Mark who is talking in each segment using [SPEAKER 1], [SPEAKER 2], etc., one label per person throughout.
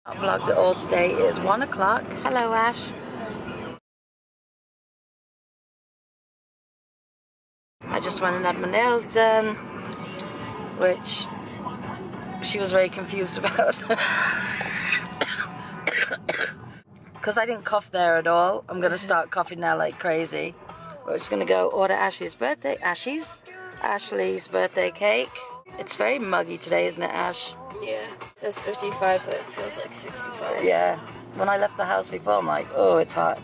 [SPEAKER 1] I vlogged it all today. It is 1 o'clock. Hello, Ash. I just went and had my nails done, which she was very confused about. Because I didn't cough there at all. I'm going to start coughing now like crazy. We're just going to go order Ashley's birthday cake. It's very muggy today, isn't it, Ash?
[SPEAKER 2] Yeah, it says 55, but it feels like 65.
[SPEAKER 1] Yeah. When I left the house before, I'm like, oh, it's hot.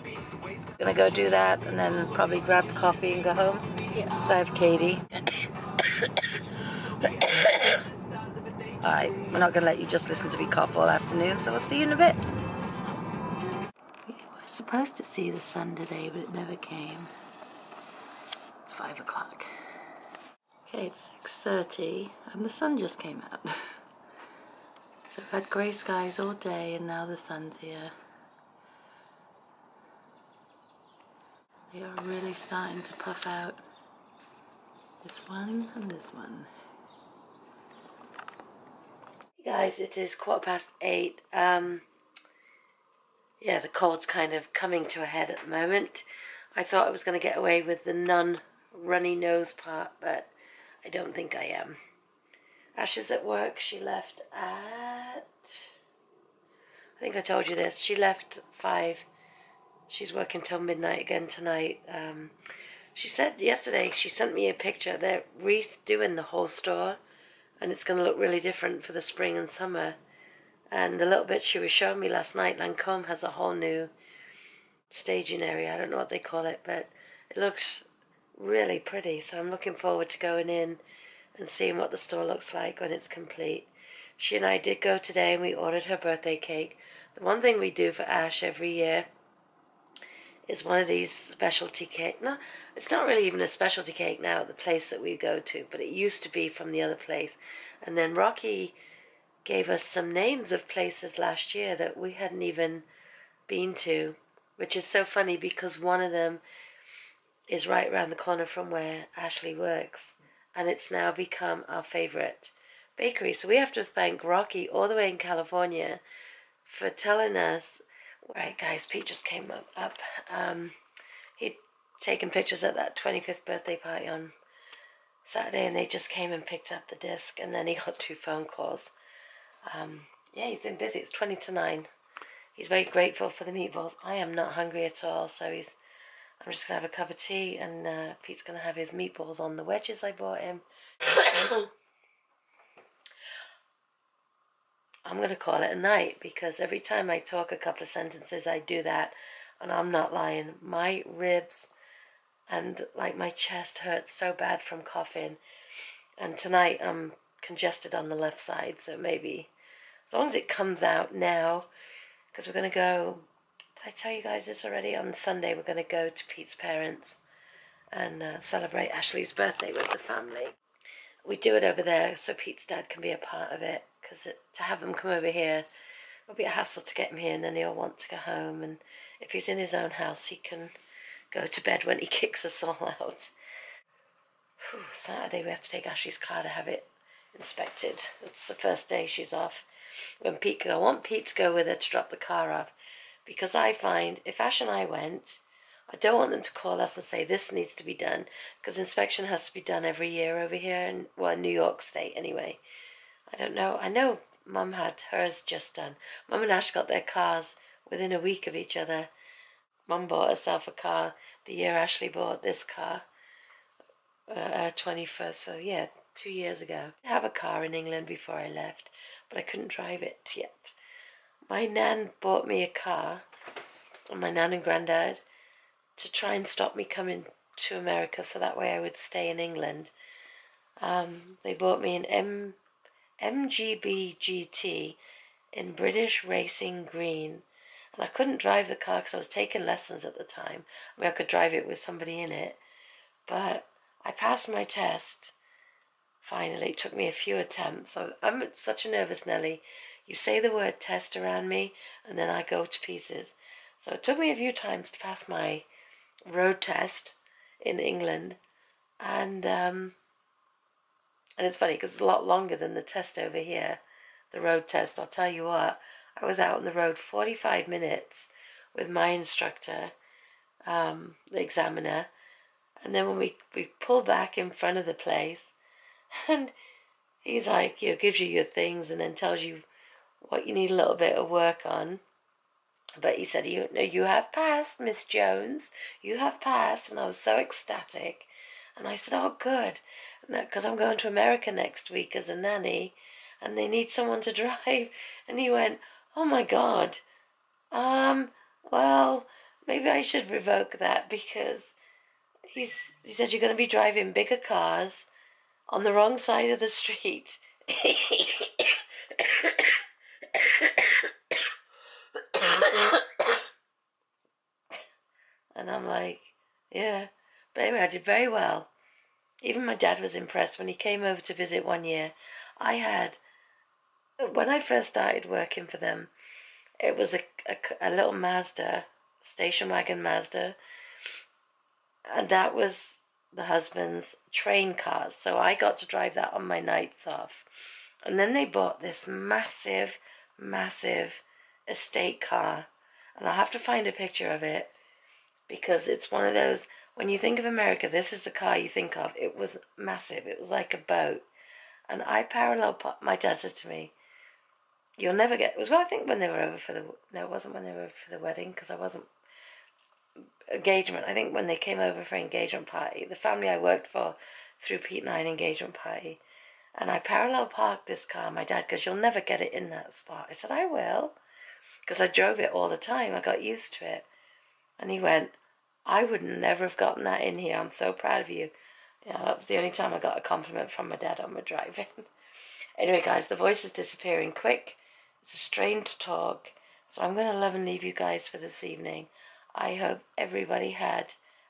[SPEAKER 1] Gonna go do that and then probably grab coffee and go home.
[SPEAKER 2] Yeah.
[SPEAKER 1] Because I have Katie. Alright, we're not gonna let you just listen to me cough all afternoon, so we'll see you in a bit. We were supposed to see the sun today, but it never came. It's 5 o'clock. Okay, it's 6:30 and the sun just came out. So I've had grey skies all day and now the sun's here. They are really starting to puff out. This one and this one. Hey guys, it is 8:15. Yeah, the cold's kind of coming to a head at the moment. I thought I was going to get away with the non-runny nose part, but I don't think I am. Ash is at work. She left at... I think I told you this. She left 5. She's working till midnight again tonight. She said yesterday, she sent me a picture. They're redoing the whole store, and it's going to look really different for the spring and summer. And the little bit she was showing me last night, Lancôme has a whole new staging area. I don't know what they call it, but it looks really pretty. So I'm looking forward to going in and seeing what the store looks like when it's complete. She and I did go today and we ordered her birthday cake. The one thing we do for Ash every year is one of these specialty cake. No, it's not really even a specialty cake now at the place that we go to, but it used to be from the other place. And then Rocky gave us some names of places last year that we hadn't even been to, which is so funny because one of them is right around the corner from where Ashley works, and it's now become our favorite bakery. So we have to thank Rocky all the way in California for telling us. Right, guys, Pete just came up. He'd taken pictures at that 25th birthday party on Saturday, and they just came and picked up the disc, and then he got 2 phone calls. Yeah, he's been busy. It's 20 to 9. He's very grateful for the meatballs. I am not hungry at all, so I'm just going to have a cup of tea, and Pete's going to have his meatballs on the wedges I bought him. I'm going to call it a night, because every time I talk a couple of sentences, I do that, and I'm not lying. My ribs and like my chest hurts so bad from coughing, and tonight I'm congested on the left side, so maybe as long as it comes out now, because we're going to go, did I tell you guys this already? On Sunday we're going to go to Pete's parents and celebrate Ashley's birthday with the family. We do it over there so Pete's dad can be a part of it, because to have him come over here will be a hassle to get him here, and then he'll want to go home, and if he's in his own house he can go to bed when he kicks us all out. Whew, Saturday we have to take Ashley's car to have it inspected. It's the first day she's off. When I want Pete to go with her to drop the car off, because I find if Ash and I went, I don't want them to call us and say this needs to be done, because inspection has to be done every year over here in, well, New York State anyway. I don't know. I know Mum had hers just done. Mum and Ash got their cars within a week of each other. Mum bought herself a car the year Ashley bought this car, her 21st, so yeah, 2 years ago. I have a car in England before I left, but I couldn't drive it yet. My nan bought me a car, and my nan and granddad, to try and stop me coming to America, so that way I would stay in England. They bought me an MGB GT in British Racing Green, and I couldn't drive the car because I was taking lessons at the time. I mean, I could drive it with somebody in it, but I passed my test. Finally, it took me a few attempts. I'm such a nervous Nelly. You say the word test around me, and then I go to pieces. So it took me a few times to pass my road test in England, and it's funny because it's a lot longer than the test over here, the road test. I'll tell you what, I was out on the road 45 minutes with my instructor, the examiner, and then when we pull back in front of the place, and he's like, gives you your things and then tells you what you need a little bit of work on. But he said, you have passed, Miss Jones. You have passed. And I was so ecstatic. And I said, oh, good. Because I'm going to America next week as a nanny. And they need someone to drive. And he went, oh, my God. Well, maybe I should revoke that because he said you're going to be driving bigger cars on the wrong side of the street. And I'm like, yeah. But anyway, I did very well. Even my dad was impressed when he came over to visit one year. When I first started working for them, it was a little Mazda, station wagon Mazda, and that was the husband's train car. So I got to drive that on my nights off. And then they bought this massive, massive estate car. And I'll have to find a picture of it because it's one of those, when you think of America, this is the car you think of. It was massive. It was like a boat. And my dad says to me, you'll never get, it was, well, I think when they were over no, it wasn't when they were over for the wedding because I wasn't, engagement. I think when they came over for engagement party, the family I worked for through Pete and I an engagement party, and I parallel parked this car. My dad goes, you'll never get it in that spot. I said, I will, because I drove it all the time. I got used to it. And he went, I would never have gotten that in here. I'm so proud of you. Yeah, that was the only time I got a compliment from my dad on my driving. Anyway, guys, the voice is disappearing quick. It's a strain to talk. So I'm going to love and leave you guys for this evening. I hope everybody had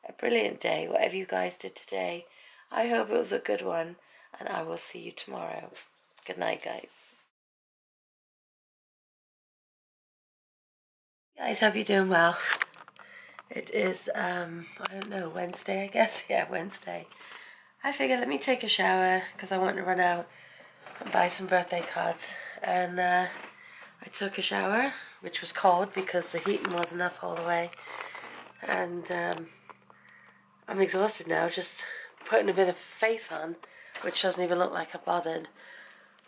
[SPEAKER 1] a brilliant day, whatever you guys did today. I hope it was a good one, and I will see you tomorrow. Good night, guys. Guys, hope you're doing well. It is, I don't know, Wednesday, I guess? Yeah, Wednesday. I figured let me take a shower, because I want to run out and buy some birthday cards. And I took a shower, which was cold, because the heating wasn't up all the way. And I'm exhausted now, just putting a bit of face on, which doesn't even look like I bothered.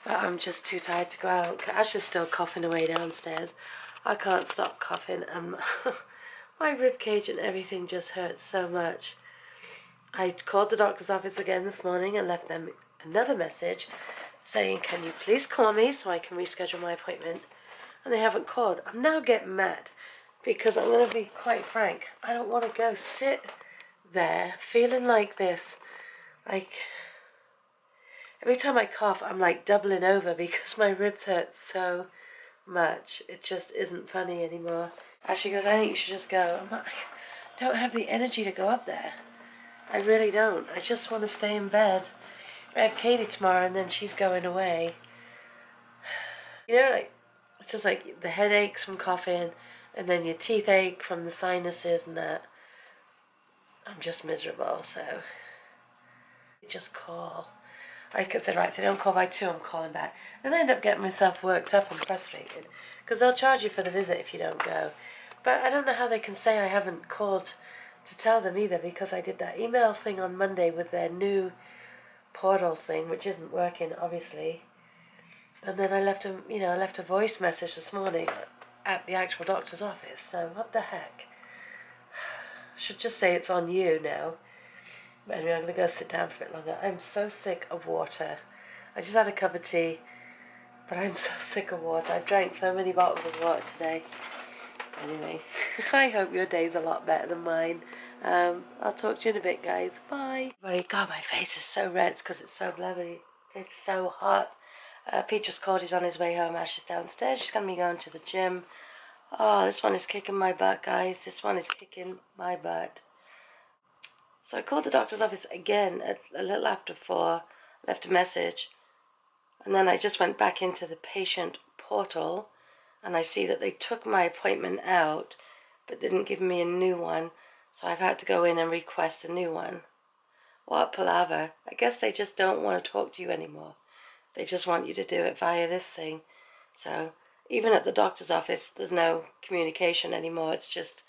[SPEAKER 1] But I'm just too tired to go out. Ash is still coughing away downstairs. I can't stop coughing, and my rib cage and everything just hurts so much. I called the doctor's office again this morning and left them another message saying, can you please call me so I can reschedule my appointment? And they haven't called. I'm now getting mad because I'm going to be quite frank. I don't want to go sit there feeling like this. Like, every time I cough, I'm like doubling over because my ribs hurt so much. It just isn't funny anymore. Ashley goes, I think you should just go. I'm like, I don't have the energy to go up there. I really don't. I just want to stay in bed. I have Katie tomorrow and then she's going away. You know, like, it's just like the headaches from coughing and then your teeth ache from the sinuses and that. I'm just miserable, so just call. Like I said, right, if they don't call by 2, I'm calling back. Then I end up getting myself worked up and frustrated because they'll charge you for the visit if you don't go. But I don't know how they can say I haven't called to tell them either because I did that email thing on Monday with their new portal thing, which isn't working, obviously. And then I left a voice message this morning at the actual doctor's office. So what the heck? I should just say it's on you now. But anyway, I'm going to go sit down for a bit longer. I'm so sick of water. I just had a cup of tea, but I'm so sick of water. I've drank so many bottles of water today. Anyway, I hope your day's a lot better than mine. I'll talk to you in a bit, guys. Bye. God, my face is so red. It's because it's so bloody. It's so hot. Pete just called. He's on his way home. Ash is downstairs. She's going to be going to the gym. Oh, this one is kicking my butt, guys. This one is kicking my butt. So I called the doctor's office again at a little after 4, left a message, and then I just went back into the patient portal, and I see that they took my appointment out, but didn't give me a new one, so I've had to go in and request a new one. What palaver. I guess they just don't want to talk to you anymore. They just want you to do it via this thing. So Even at the doctor's office, there's no communication anymore. It's just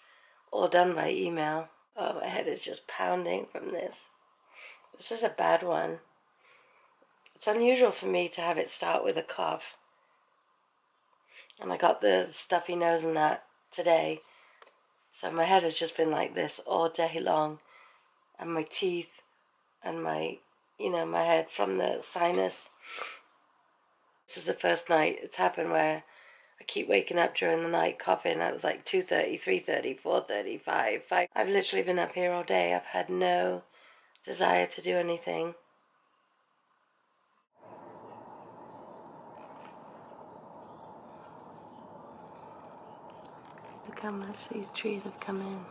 [SPEAKER 1] all done by email. Oh, my head is just pounding from this. This is a bad one. It's unusual for me to have it start with a cough. And I got the stuffy nose and that today. So my head has just been like this all day long. And my teeth and my head from the sinus. This is the first night it's happened where I keep waking up during the night coughing. It was like 2:30, 3:30, 4:30, 5. I've literally been up here all day. I've had no desire to do anything. Look how much these trees have come in.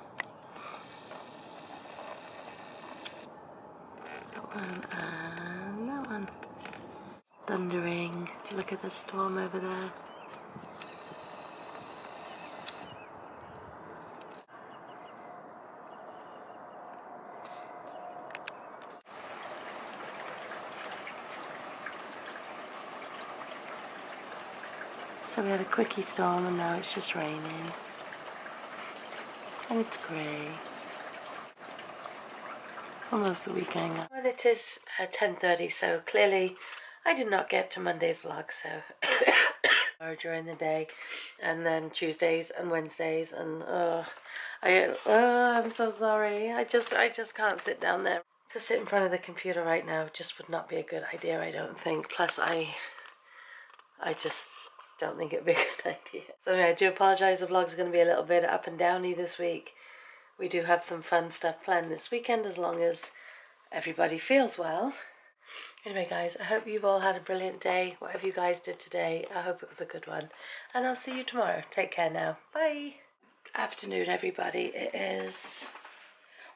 [SPEAKER 1] That one and that one. It's thundering. Look at the storm over there. So we had a quickie storm and now it's just raining. And it's grey. It's almost the weekend. Well, it is 10:30, so clearly I did not get to Monday's vlog, so during the day, and then Tuesdays and Wednesdays, and I'm so sorry. I just can't sit down there. To sit in front of the computer right now just would not be a good idea, I don't think. Plus, I just don't think it'd be a good idea. So anyway, I do apologise. The vlog's going to be a little bit up and downy this week. We do have some fun stuff planned this weekend, as long as everybody feels well. Anyway, guys, I hope you've all had a brilliant day. Whatever you guys did today, I hope it was a good one. And I'll see you tomorrow. Take care now. Bye. Afternoon, everybody. It is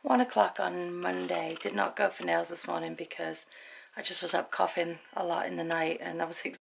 [SPEAKER 1] 1 o'clock on Monday. Did not go for nails this morning because I just was up coughing a lot in the night and I was